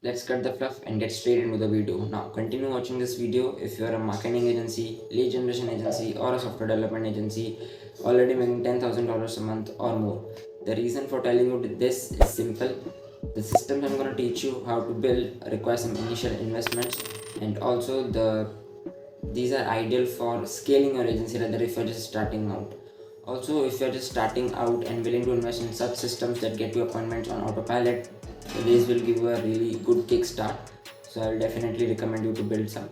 let's cut the fluff and get straight into the video. Now continue watching this video if you are a marketing agency, lead generation agency or a software development agency already making $10,000 a month or more. The reason for telling you this is simple. The systems I'm going to teach you how to build require some initial investments, and also these are ideal for scaling your agency rather if you're just starting out. Also, if you're just starting out and willing to invest in such systems that get you appointments on autopilot, so this will give you a really good kickstart. So I'll definitely recommend you to build some.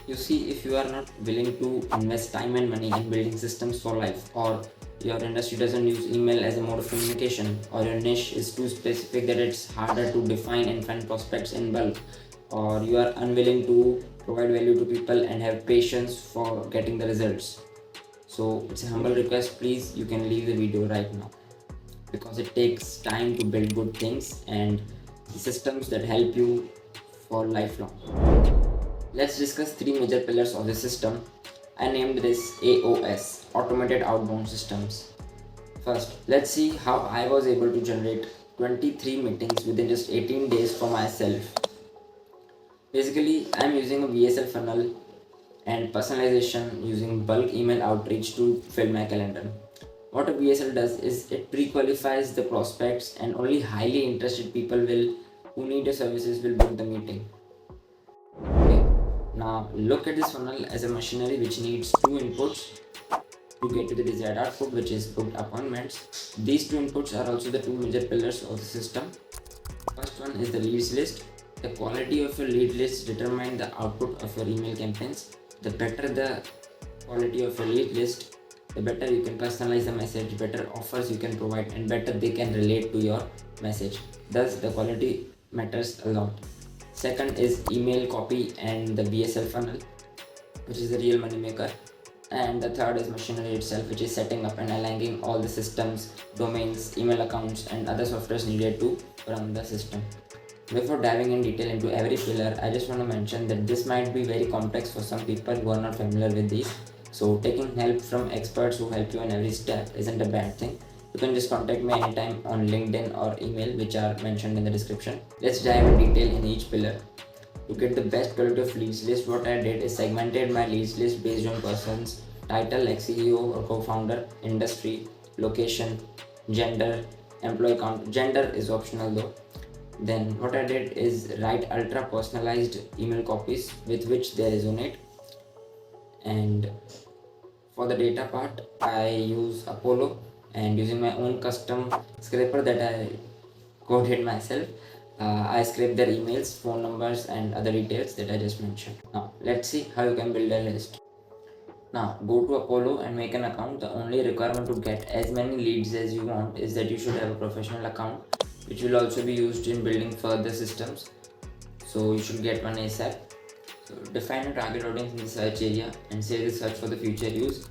You see, if you are not willing to invest time and money in building systems for life, or your industry doesn't use email as a mode of communication, or your niche is too specific that it's harder to define and find prospects in bulk, or you are unwilling to provide value to people and have patience for getting the results, so it's a humble request, please you can leave the video right now, because it takes time to build good things and systems that help you for lifelong. Let's discuss three major pillars of the system. I named this AOS, Automated Outbound Systems. First, let's see how I was able to generate 23 meetings within just 18 days for myself. Basically, I'm using a VSL funnel and personalization using bulk email outreach to fill my calendar. What a VSL does is it pre-qualifies the prospects, and only highly interested people who need your services will book the meeting. Okay. Now look at this funnel as a machinery which needs two inputs to get to the desired output, which is booked appointments. These two inputs are also the two major pillars of the system. First one is the leads list. The quality of your lead list determines the output of your email campaigns. The better the quality of your lead list, the better you can personalize the message, better offers you can provide, and better they can relate to your message. Thus, the quality matters a lot. Second is email copy and the VSL funnel, which is the real money maker. And the third is machinery itself, which is setting up and aligning all the systems, domains, email accounts, and other softwares needed to run the system. Before diving in detail into every pillar, I just want to mention that this might be very complex for some people who are not familiar with these. So taking help from experts who help you in every step isn't a bad thing. You can just contact me anytime on LinkedIn or email, which are mentioned in the description. Let's dive in detail in each pillar. To get the best quality of leads list, what I did is segmented my leads list based on person's title like CEO or co-founder, industry, location, gender, employee count. Gender is optional though. Then what I did is write ultra personalized email copies with which they resonate. And for the data part, I use Apollo, and using my own custom scraper that I coded myself, I scrape their emails, phone numbers, and other details that I just mentioned. Now let's see how you can build a list. Now go to Apollo and make an account. The only requirement to get as many leads as you want is that you should have a professional account, which will also be used in building further systems. So you should get one ASAP. So define a target audience in the search area and save the search for the future use.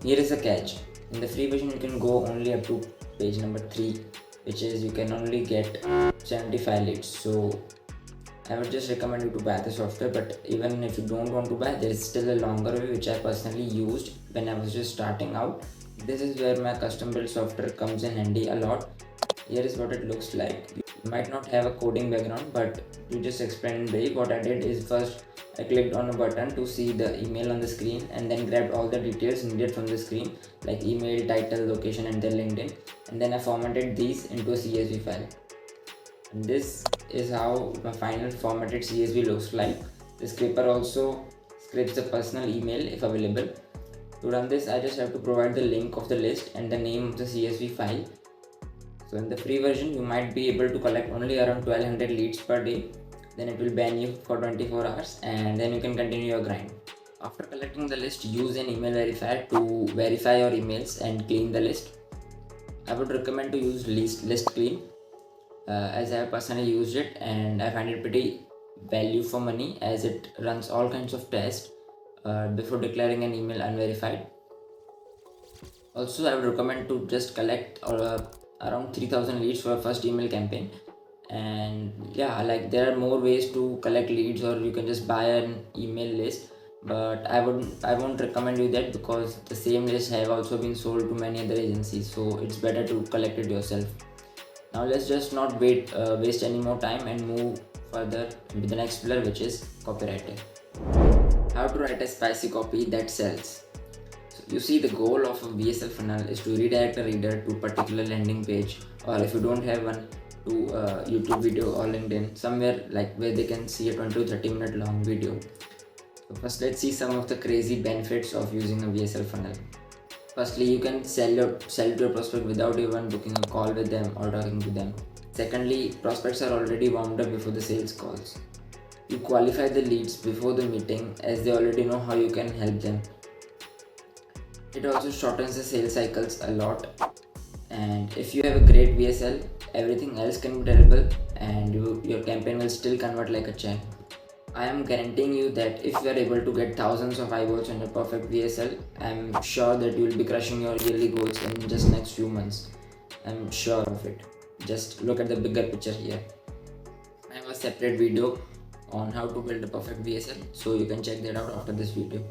Here is a catch. In the free version, you can go only up to page number 3, which is you can only get 75 leads. So I would just recommend you to buy the software, but even if you don't want to buy, there is still a longer way which I personally used when I was just starting out. This is where my custom built software comes in handy a lot. Here is what it looks like. You might not have a coding background, but to just explain in brief, what I did is first I clicked on a button to see the email on the screen, and then grabbed all the details needed from the screen like email, title, location, and their LinkedIn, and then I formatted these into a CSV file. And this is how my final formatted CSV looks like. The scraper also scrapes the personal email if available. To run this, I just have to provide the link of the list and the name of the CSV file. So in the free version, you might be able to collect only around 1200 leads per day. Then it will ban you for 24 hours, and then you can continue your grind. After collecting the list, use an email verifier to verify your emails and clean the list. I would recommend to use list clean, as I have personally used it, and I find it pretty value for money as it runs all kinds of tests before declaring an email unverified. Also, I would recommend to just collect around 3000 leads for a first email campaign. And yeah, like there are more ways to collect leads, or you can just buy an email list, but I won't recommend you that, because the same list have also been sold to many other agencies, so it's better to collect it yourself. Now let's just not waste any more time and move further into the next pillar, which is copywriting. How to write a spicy copy that sells. So you see, the goal of a VSL funnel is to redirect a reader to a particular landing page, or if you don't have one, to a YouTube video or LinkedIn, somewhere like where they can see a 20 to 30 minute long video. So first, let's see some of the crazy benefits of using a VSL funnel. Firstly, you can sell to your prospect without even booking a call with them or talking to them. Secondly, prospects are already warmed up before the sales calls. You qualify the leads before the meeting, as they already know how you can help them. It also shortens the sales cycles a lot, and if you have a great VSL, everything else can be terrible and your campaign will still convert like a champ. I am guaranteeing you that if you are able to get thousands of eyeballs on your perfect VSL, I am sure that you will be crushing your yearly goals in just next few months. I am sure of it. Just look at the bigger picture here. I have a separate video on how to build a perfect VSL, so you can check that out after this video.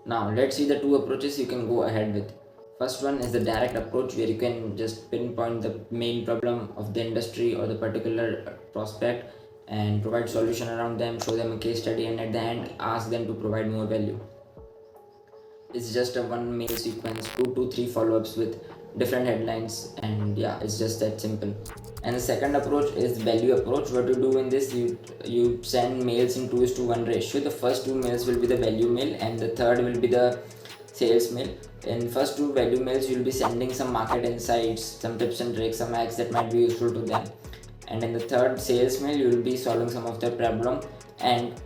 Now let's see the two approaches you can go ahead with. First one is the direct approach, where you can just pinpoint the main problem of the industry or the particular prospect and provide solution around them, show them a case study, and at the end ask them to provide more value. It's just a one mail sequence, 2 to 3 follow-ups with different headlines, and yeah, it's just that simple. And the second approach is value approach. What you do in this, you send mails in 2:1 ratio. The first 2 mails will be the value mail and the third will be the sales mail. In first 2 value mails, you'll be sending some market insights, some tips and tricks, some hacks that might be useful to them. And in the third sales mail, you will be solving some of their problem and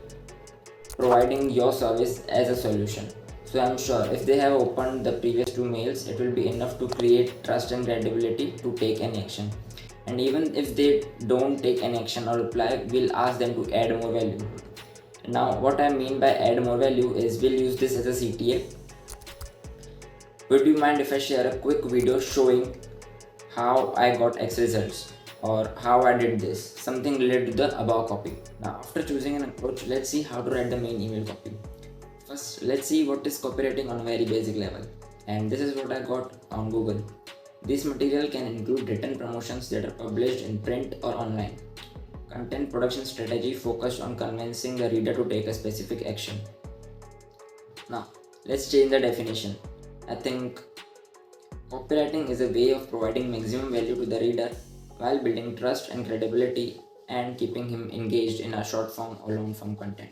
providing your service as a solution. So I'm sure if they have opened the previous 2 mails, it will be enough to create trust and credibility to take an action. And even if they don't take an action or reply, we'll ask them to add more value. Now what I mean by add more value is, we'll use this as a CTA. Would you mind if I share a quick video showing how I got X results, or how I did this, something related to the above copy. Now after choosing an approach, let's see how to write the main email copy. First, let's see what is copywriting on a very basic level, and this is what I got on Google. This material can include written promotions that are published in print or online. Content production strategy focused on convincing the reader to take a specific action. Now let's change the definition. I think copywriting is a way of providing maximum value to the reader while building trust and credibility and keeping him engaged in a short form or long form content.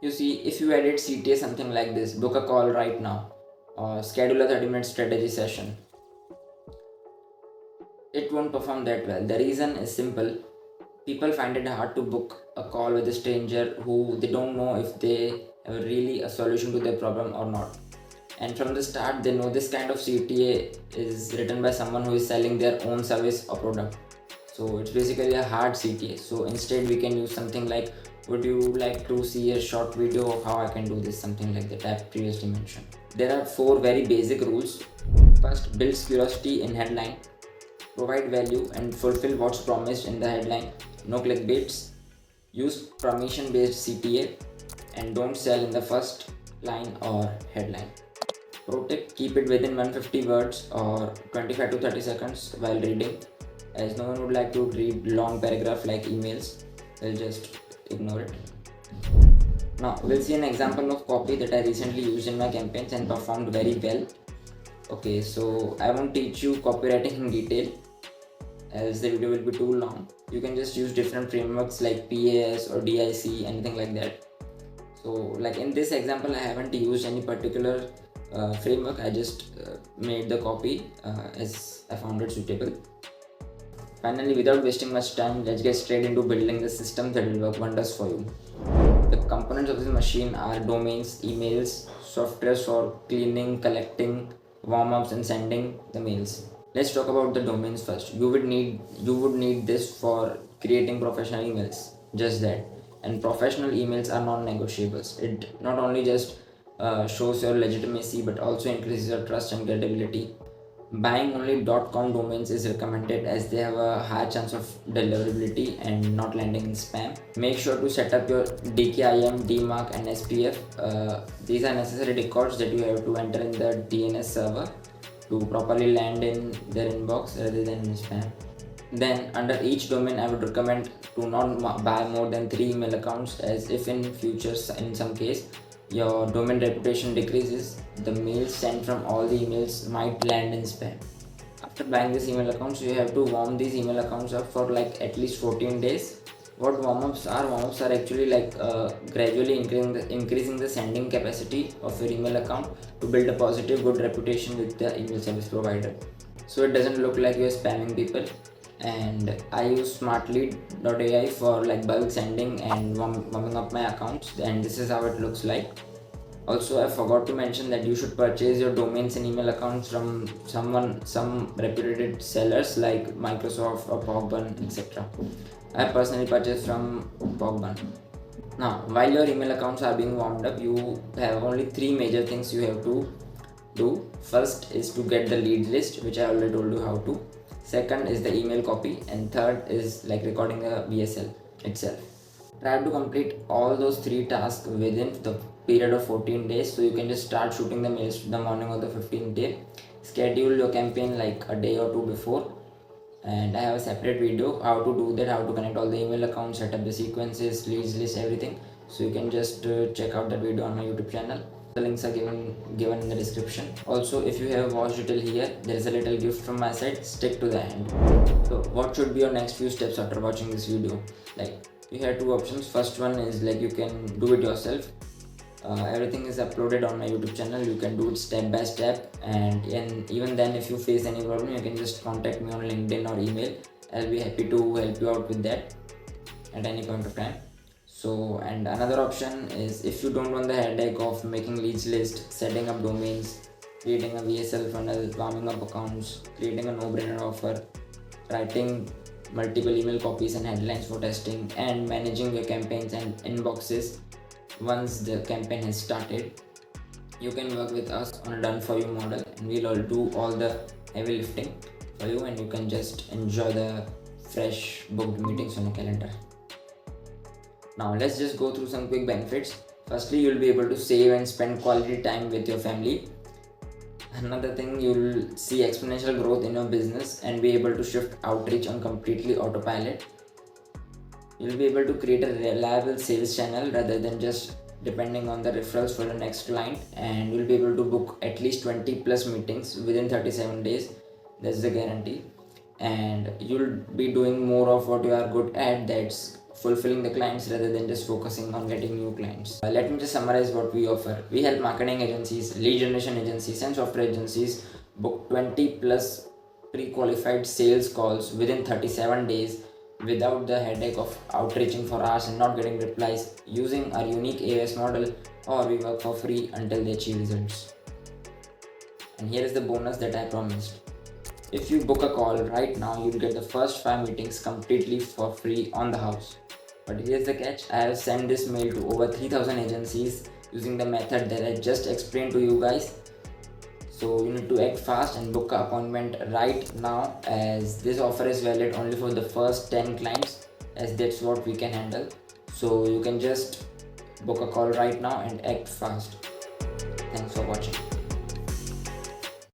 You see, if you edit CTA something like this, book a call right now, or schedule a 30-minute strategy session, it won't perform that well. The reason is simple. People find it hard to book a call with a stranger who they don't know if they have really a solution to their problem or not. And from the start, they know this kind of CTA is written by someone who is selling their own service or product. So it's basically a hard CTA. So instead we can use something like, would you like to see a short video of how I can do this, something like that I previously mentioned. There are 4 very basic rules. First, build curiosity in headline, provide value and fulfill what's promised in the headline, no clickbaits, use permission based CTA, and don't sell in the first line or headline. Pro tip, keep it within 150 words or 25 to 30 seconds while reading, as no one would like to read long paragraph like emails. They'll just ignore it. Now we'll see an example of copy that I recently used in my campaigns and performed very well. Okay, so I won't teach you copywriting in detail as the video will be too long. You can just use different frameworks like PAS or DIC, anything like that. So like in this example, I haven't used any particular framework. I just made the copy as I found it suitable. Finally, without wasting much time, let's get straight into building the system that will work wonders for you. The components of this machine are domains, emails, software for cleaning, collecting, warm-ups and sending the mails. Let's talk about the domains first. You would need this for creating professional emails, just that. And professional emails are non-negotiables. It not only just shows your legitimacy but also increases your trust and credibility. Buying only .com domains is recommended as they have a high chance of deliverability and not landing in spam. Make sure to set up your DKIM, DMARC and SPF. These are necessary records that you have to enter in the DNS server to properly land in their inbox rather than in spam. Then under each domain, I would recommend to not buy more than 3 email accounts, as if in future in some case your domain reputation decreases, the mails sent from all the emails might land in spam. After buying these email accounts, you have to warm these email accounts up for like at least 14 days. What warm-ups are? Warm-ups are actually like gradually increasing the sending capacity of your email account to build a positive, good reputation with the email service provider. So it doesn't look like you're spamming people. And I use smartlead.ai for like bulk sending and warming up my accounts, and this is how it looks like. Also, I forgot to mention that you should purchase your domains and email accounts from some reputed sellers like Microsoft or Pogban, etc. I personally purchased from Pogban. Now, while your email accounts are being warmed up, you have only 3 major things you have to do. First is to get the lead list, which I already told you how to. Second is the email copy, and third is like recording the VSL itself. Try to complete all those 3 tasks within the period of 14 days, so you can just start shooting the mails the morning of the 15th day. Schedule your campaign like a day or 2 before, and I have a separate video how to do that, how to connect all the email accounts, set up the sequences, leads list, everything. So you can just check out that video on my YouTube channel. The links are given in the description. Also, if you have watched it till here, there is a little gift from my side. Stick to the end. So what should be your next few steps after watching this video? Like, you have 2 options. First one is like you can do it yourself. Everything is uploaded on my YouTube channel. You can do it step by step, and even then, if you face any problem, you can just contact me on LinkedIn or email. I'll be happy to help you out with that at any point of time. So, and another option is, if you don't want the headache of making leads list, setting up domains, creating a VSL funnel, warming up accounts, creating a no-brainer offer, writing multiple email copies and headlines for testing, and managing your campaigns and inboxes once the campaign has started, you can work with us on a done for you model, and we'll all do all the heavy lifting for you, and you can just enjoy the fresh booked meetings on your calendar. Now let's just go through some quick benefits. Firstly, you'll be able to save and spend quality time with your family. Another thing, you'll see exponential growth in your business and be able to shift outreach on completely autopilot. You'll be able to create a reliable sales channel rather than just depending on the referrals for the next client, and you'll be able to book at least 20 plus meetings within 37 days. That's the guarantee. And you'll be doing more of what you are good at, that's fulfilling the clients rather than just focusing on getting new clients. Let me just summarize what we offer. We help marketing agencies, lead generation agencies, and software agencies book 20 plus pre-qualified sales calls within 37 days without the headache of outreaching for hours and not getting replies, using our unique AOS model, or we work for free until they achieve results. And here is the bonus that I promised. If you book a call right now, you'll get the first 5 meetings completely for free on the house. But here's the catch, I have sent this mail to over 3000 agencies using the method that I just explained to you guys. So you need to act fast and book an appointment right now, as this offer is valid only for the first 10 clients, as that's what we can handle. So you can just book a call right now and act fast. Thanks for watching.